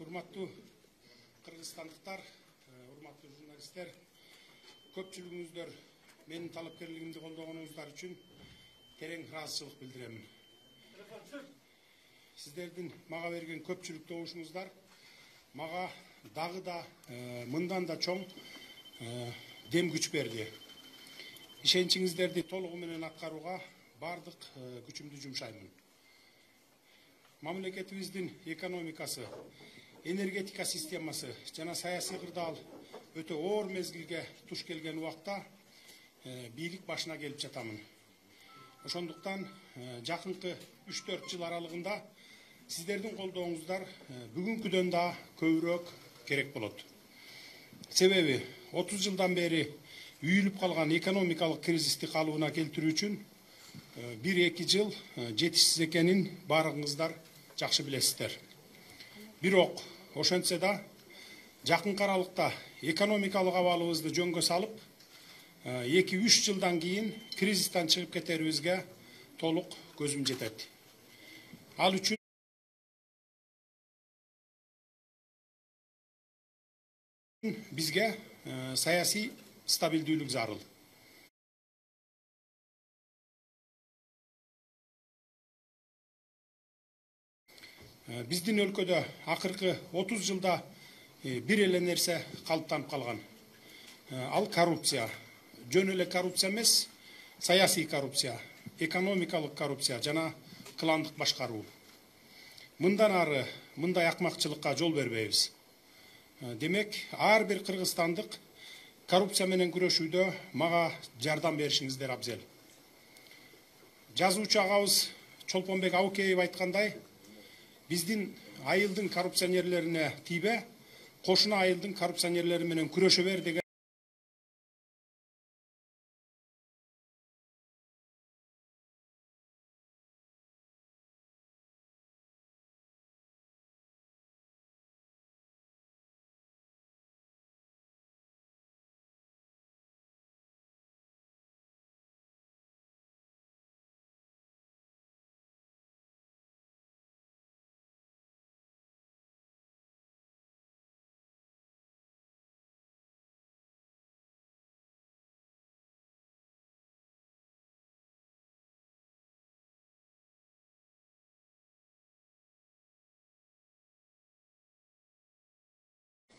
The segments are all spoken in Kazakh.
Урматтуу кыргызстандыктар, урматтуу журналисттер, көпчүлүгүңүздөр менин талапкерлигимди колдогонуңуздар үчүн терең ыраазычылык билдиремин. Сиздердин мага берген көпчүлүк добушуңуздар мага дагы да мындан да чоң дем күч берди. Ишеничиңиздерди толугу менен аткарууга бардык күчүмдү жумшаймын. Мамлекетибиздин экономикасы, энергетика системасы жана саясий кырдаал өтө оор мезгилге туш келген убакта бийлик башына келип жатамын. Ошондуктан жакынкы 3-4 жыл аралыгында сиздердин колдооңуздар бүгүнкүдөн да көбүрөөк керек болот. Себеби 30 жылдан бери үйүлүп калган экономикалык кризисти калыбына келтирүү үчүн 1-2 жыл жетишсиз экенин баарыңыздар жакшы билесиздер. Бирок ошентсе да жакынкы аралыкта экономикалык абалыбызды жөнгө салып 2-3 жылдан кийин кризистен чыгып кетерибизге толук көзүм жетет. Ал үчүн бизге саясий стабилдүүлүк зарыл. Биздин өлкөдө акыркы 30 жылда бир эле нерсе калыптанып калган. Ал коррупция. Жөн эле коррупция эмес, саясий коррупция, экономикалык коррупция жана кыландык башкаруу. Мындан ары мындай акмакчылыкка жол бербейбиз. Демек, ар бир кыргызстандык коррупция менен күрөшүүдө мага жардам беришиңиздер абзел. Жазуучу агабыз Чолпонбек Абукеев айткандай, биздин айылдын коррупционерлерине тийбе, кошуна айылдын коррупционерлери менен күрөшө бер деген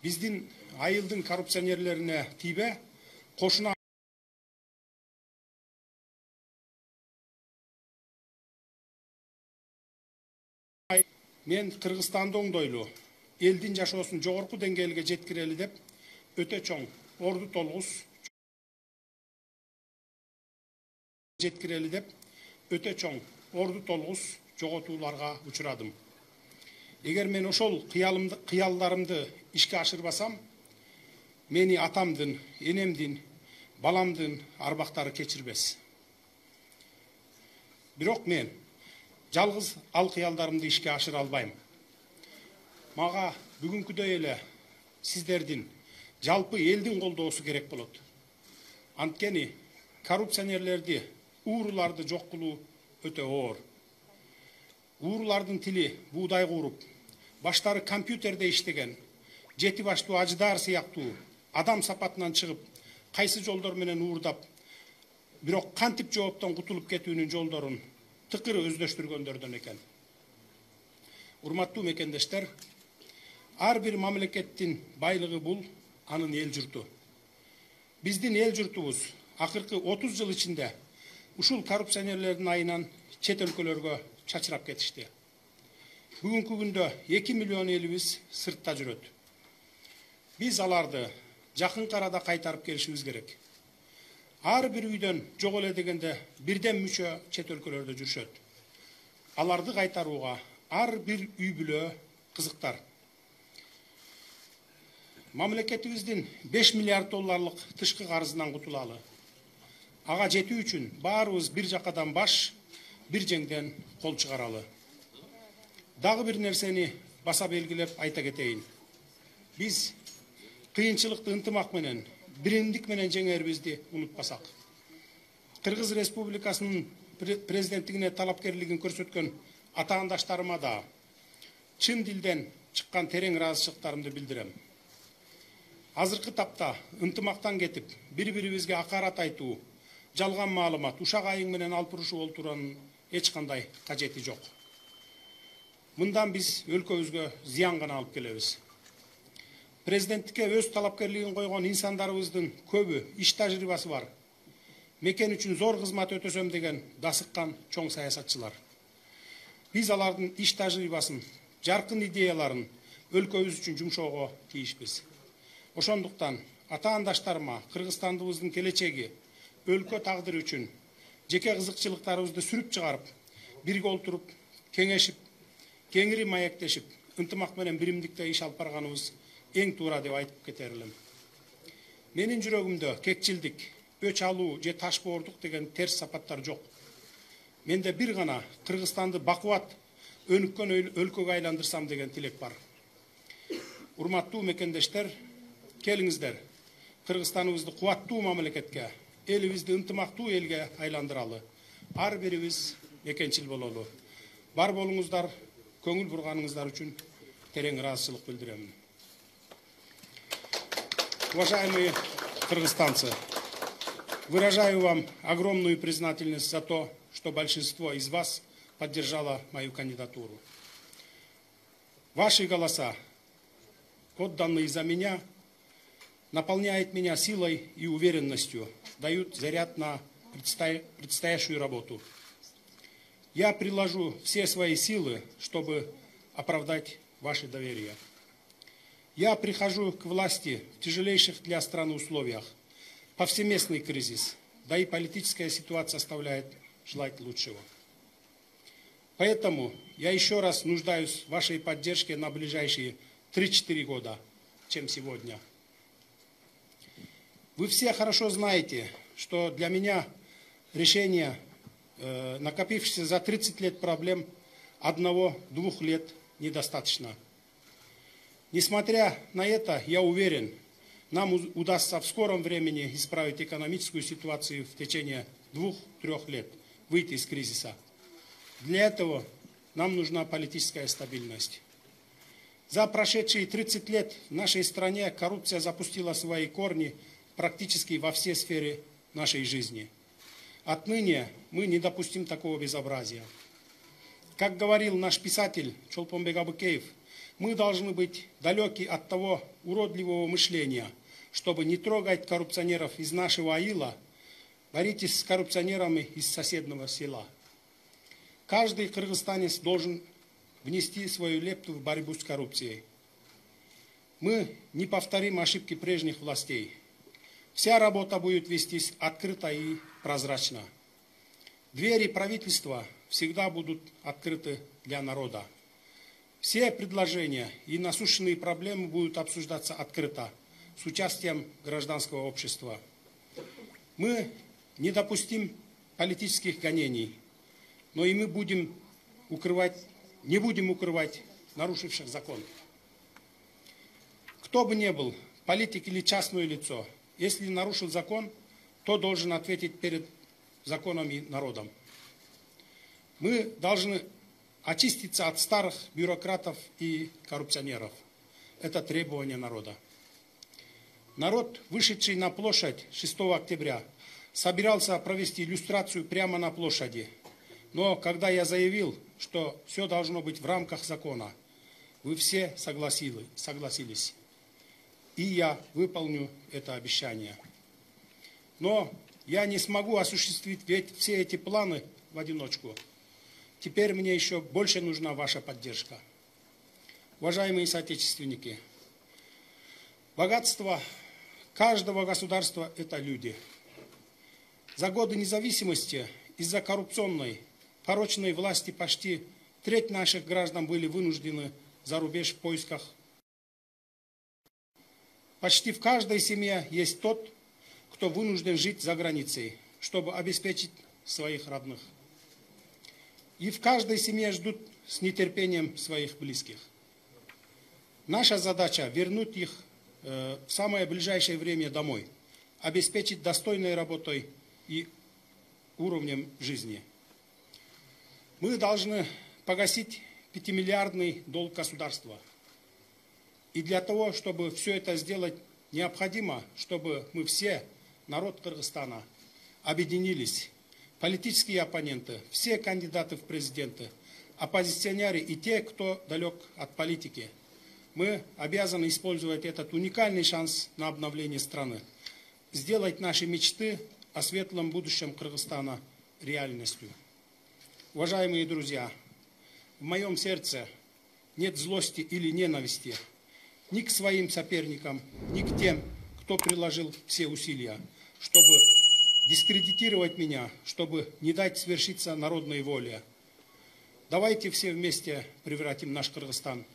биздин айылдын коррупционерлерине тийбе, кошуна мен Кыргызстанды оңдойлу, элдин жашоосун жогорку деңгээлге жеткирели деп өтө чоң орду толгус жоготууларга учурадым. Эгер мен ошол кыялдарымды ишке ашырбасам, мени атамдын, энемдин, баламдын арбактары кечирбес. Бирок мен жалгыз ал кыялдарымды ишке ашыра албайм. Мага бүгүнкүдөй эле сиздердин жалпы элдин колдоосу керек болот. Анткени коррупционерлерди, ууруларды жок кылуу өтө оор. Уурулардын тили буудай кууруп, баштары компьютерде иштеген, жети баштуу ажыдар сыяктуу адам сапатынан чыгып, кайсы жолдор менен уурдап, бирок кантип жооптон кутулуп кетүүнүн жолдорун тыкыр өздөштүргөндөрдөн экен. Урматтуу мекендештер, ар бир мамлекеттин байлыгы бул анын эл журту. Биздин эл журтубуз акыркы 30 жыл ичинде ушул коррупционерлердин айынан чет өлкөлөргө чачырап кетишти. Бүгүнкү күндө 2 миллион элибиз сыртта жүрөт. Биз аларды жакынкы арада кайтарып келишибиз керек. Ар бир үйдөн жок эле дегенде бирден мүчө чет өлкөлөрдө жүрүшөт. Аларды кайтарууга ар бир үй бүлө кызыктар. Мамлекетибиздин 5 миллиард долларлык тышкы карызынан кутулалы. Ага жетүү үчүн баарыбыз бир жакадан баш, бир жеңден кол чыгаралы. Дагы бир нерсени баса белгилеп айта кетейин. Биз кыйынчылыкты ынтымак менен, биримдик менен жеңерибизди унутпасак. Кыргыз Республикасынын президенттигине талапкерлигин көрсөткөн атаандаштарыма да чын дилден чыккан терең ыраазычылыктарымды билдирем. Азыркы тапта ынтымактан кетип, бири-бирибизге акарат айтуу, жалган маалымат, ушак айың менен алпырышуу олтуранын эч кандай кажети жок. Мындан биз өлкөбүзгө зыян гана алып келебиз. Президенттикке өз талапкерлигин койгон инсандарыбыздын көбү иш тажрыйбасы бар. Мекен үчүн зор кызмат өтөсөм деген дасыккан чоң саясатчылар. Биз алардын иш тажрыйбасын, жаркын идеяларын өлкөбүз үчүн жумшоого тийишпиз. Ошондуктан ата-андаштарыма Кыргызстандыбыздын келечеги, өлкө тагдыры үчүн жеке кызыкчылыктарыбызды сүрүп чыгарып, бирге олтуруп, кеңешип, кеңири маектешип, ынтымак менен биримдикте иш алып барганыбыз эң туура деп айтып кетер элем. Менин жүрөгүмдө кекчилдик, өч алуу же ташбоордук деген терс сапаттар жок. Менде бир гана Кыргызстанды бакубат, өнүккөн өлкөгө айландырсам деген тилек бар. Урматтуу мекендештер, келиңиздер, Кыргызстаныбызды кубаттуу мамлекетке, элибизди ынтымактуу элге айландыралы. Ар бирибиз мекенчил бололу. Бар болуңуздар, көңүл бурганыңыздар үчүн терең ыраазычылык билдирем. Уважаемые кыргызстанцы, выражаю вам огромную признательность за то, что большинство из вас поддержало мою кандидатуру. Ваши голоса, отданные за меня, наполняют меня силой и уверенностью, дают заряд на предстоящую работу. Я приложу все свои силы, чтобы оправдать ваше доверие. Я прихожу к власти в тяжелейших для страны условиях. Повсеместный кризис, да и политическая ситуация оставляет желать лучшего. Поэтому я еще раз нуждаюсь в вашей поддержке на ближайшие 3-4 года, чем сегодня. Вы все хорошо знаете, что для меня решение накопившихся за 30 лет проблем 1-2 лет недостаточно. Несмотря на это, я уверен, нам удастся в скором времени исправить экономическую ситуацию в течение 2-3 лет, выйти из кризиса. Для этого нам нужна политическая стабильность. За прошедшие 30 лет в нашей стране коррупция запустила свои корни практически во все сферы нашей жизни. Отныне мы не допустим такого безобразия. Как говорил наш писатель Чолпонбек Абыкеев, мы должны быть далеки от того уродливого мышления, чтобы не трогать коррупционеров из нашего аила, боритесь с коррупционерами из соседнего села. Каждый кыргызстанец должен внести свою лепту в борьбу с коррупцией. Мы не повторим ошибки прежних властей. Вся работа будет вестись открыто и прозрачно. Двери правительства всегда будут открыты для народа. Все предложения и насущные проблемы будут обсуждаться открыто, с участием гражданского общества. Мы не допустим политических гонений, но и мы не будем укрывать нарушивших закон. Кто бы ни был, политик или частное лицо, если нарушил закон, то должен ответить перед законом и народом. Мы должны очиститься от старых бюрократов и коррупционеров. Это требование народа. Народ, вышедший на площадь 6 октября, собирался провести иллюстрацию прямо на площади. Но когда я заявил, что все должно быть в рамках закона, вы все согласились. И я выполню это обещание. Но я не смогу осуществить все эти планы в одиночку. Теперь мне еще больше нужна ваша поддержка. Уважаемые соотечественники, богатство каждого государства – это люди. За годы независимости из-за коррупционной, порочной власти почти треть наших граждан были вынуждены за рубеж в поисках. Почти в каждой семье есть тот, кто вынужден жить за границей, чтобы обеспечить своих родных. И в каждой семье ждут с нетерпением своих близких. Наша задача – вернуть их в самое ближайшее время домой, обеспечить достойной работой и уровнем жизни. Мы должны погасить 5-миллиардный долг государства. И для того, чтобы все это сделать, необходимо, чтобы мы все, народ Кыргызстана, объединились. Политические оппоненты, все кандидаты в президенты, оппозиционеры и те, кто далек от политики. Мы обязаны использовать этот уникальный шанс на обновление страны. Сделать наши мечты о светлом будущем Кыргызстана реальностью. Уважаемые друзья, в моем сердце нет злости или ненависти ни к своим соперникам, ни к тем, кто приложил все усилия, чтобы дискредитировать меня, чтобы не дать свершиться народной воле. Давайте все вместе превратим наш Кыргызстан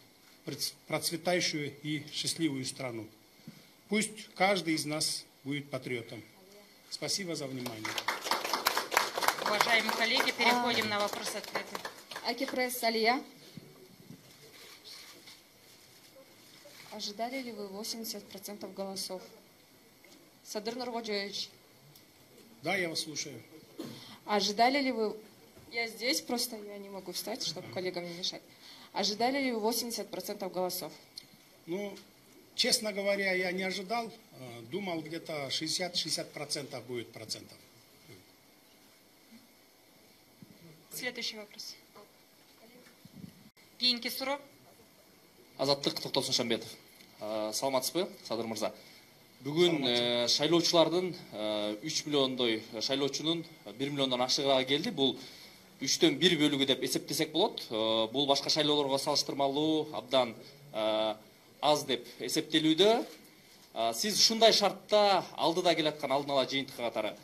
в процветающую и счастливую страну. Пусть каждый из нас будет патриотом. Спасибо за внимание. Уважаемые коллеги, переходим на вопрос открытый. Акипресс Алия. Ожидали ли вы 80% голосов? Садыр Нургожоевич. Да, я вас слушаю. Ожидали ли вы... Я здесь, просто я не могу встать, чтобы коллегам не мешать. Ожидали ли вы 80% голосов? Ну, честно говоря, я не ожидал. Думал, где-то 60% будет процентов. Следующий вопрос. Кейинки суроо. Азаттык Токтосун Шамбетов. Саламатсызбы, Садыр мырза. Бүгүн шайлоочулардын 3 миллиондой шайлоочунун 1 миллиондон ашыгыраак келди. Бул 3төн 1 бөлүгү деп эсептесек болот. Бул башка шайлоолорго салыштырмалуу абдан аз деп эсептелүүдө. Сиз ушундай шартта алдыда келаткан алдын ала жыйынтыкка катары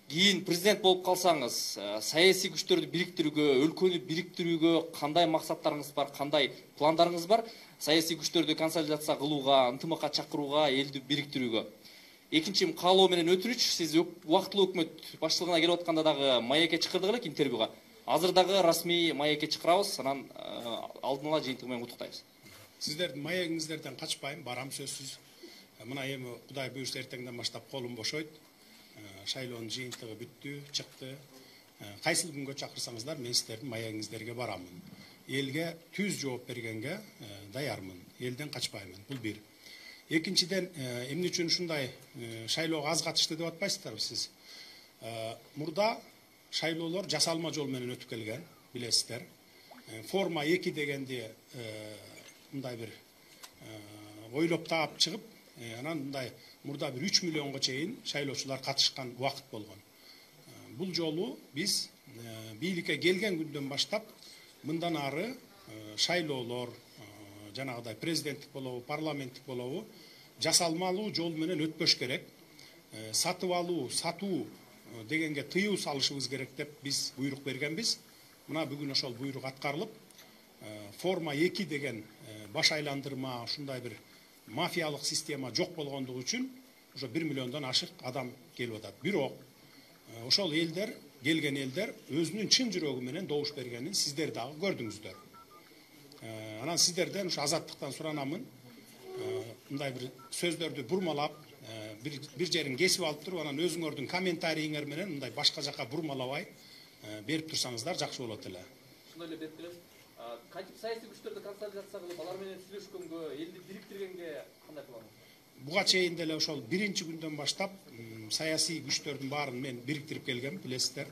кийин президент болуп калсаңыз, саясий күчтөрдү бириктирүүгө, өлкөнү бириктирүүгө кандай максаттарыңыз бар, кандай пландарыңыз бар? Саясий күчтөрдү консолидация кылууга, ынтымакка чакырууга, элди бириктирүүгө. Экинчи каалоо менен өтүрүч, сиз убактылуу өкмөт баштыгына келип атканда дагы маекке чакырдык элек интервьюга. Азыр дагы расмий маекке чакырабыз, анан алдын ала жыйынтык менен куттуктайбыз. Сиздердин маегиңиздерден качпайм, барам сөзсүз. Мына эми Кудай буюрса эртеңден баштап колум бошойт. Шайлоонун жыйынтыгы бүттү, чыкты. Кайсыл күнгө чакырсаңыздар, мен сиздердин маегиңиздерге барамын. Элге түз жооп бергенге даярмын. Элден качпаймын. Бул бир. Экинчиден, эмне үчүн ушундай шайлоого аз катышты деп атпайсыздарбы сиз? Мурда шайлоолор жасалма жол менен өтүп келген, билесиздер. Форма 2 дегенде мындай бир ойлоп таап чыгып, анан мындай мурда бир 3 миллионго чейин шайлоочулар катышкан убакыт болгон. Бул жолу биз бийликке келген күндөн баштап мындан ары шайлоолор, жанагыдай президенттик болобу, парламенттик болобу жасалмалуу жол менен өтпөш керек. Сатып алуу, сатуу дегенге тыюу салышыбыз керек деп биз буйрук бергенбиз. Мына бүгүн ошол буйрук аткарылып, форма 2 деген баш айландырма, ушундай бир мафиялык система жок болгондугу үчүн ошо 1 миллиондон ашык адам келип атат. Бирок ошол элдер, келген элдер өзүнүн чын жүрөгү менен добуш бергенин сиздер дагы көрдүңүздөр. Анан сиздерден ушу азаттыктан суранамын. Мындай бир сөздөрдү бурмалап, бир жерин кесип алып туруп, анан өзүңөрдүн комментарийиңер менен мындай башка жака бурмалабай берип турсаңыздар жакшы болот эле. Ошондой эле берип беребиз. Кантип саясий күчтөрдү консолидация кылып, алар менен сүйлөшкөнгө, элди бириктиргенге кандай планыңыз? Буга чейин деле ошол биринчи күндөн баштап саясий күчтөрдүн баарын мен бириктирип келгем, билесиздер.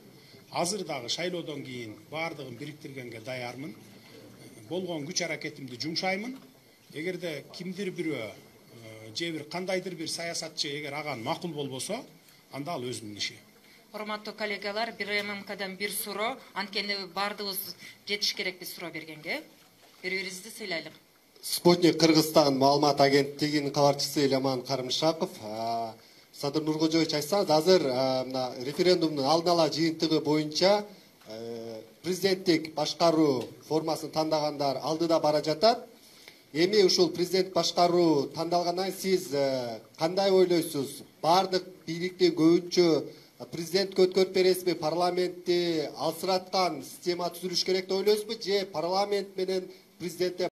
Азыр дагы шайлоодон кийин баардыгын бириктиргенге даярмын. Болгон күч аракетимди жумшаймын. Эгерде кимдир бирөө же бир кандайдыр бир саясатчы эгер аган макул болбосо, анда ал өзүнүн иши. Урматтуу коллегалар, бир ММКдан бир суроо, анткени баардыгыбыз жетиш керек биз суроо бергенге. Бири-бирибизди сыйлайлык. Спутник Кыргызстан маалымат агенттигинин кабарчысы Ильяман Карымшаков. Садыр Нургожоевич айтсаңыз, азыр мына референдумдун алдын ала жыйынтыгы боюнча президенттик башкаруу формасын тандагандар алдыда бара жатат. Эми ушул президент башкаруу тандалгандан сиз кандай ойлойсуз? Бардык бийликти көбүнчө президентке өткөрүп бересизби? Парламентти алсыраткан система түзүлүш керек деп ойлойсузбу? Же парламент менен президентте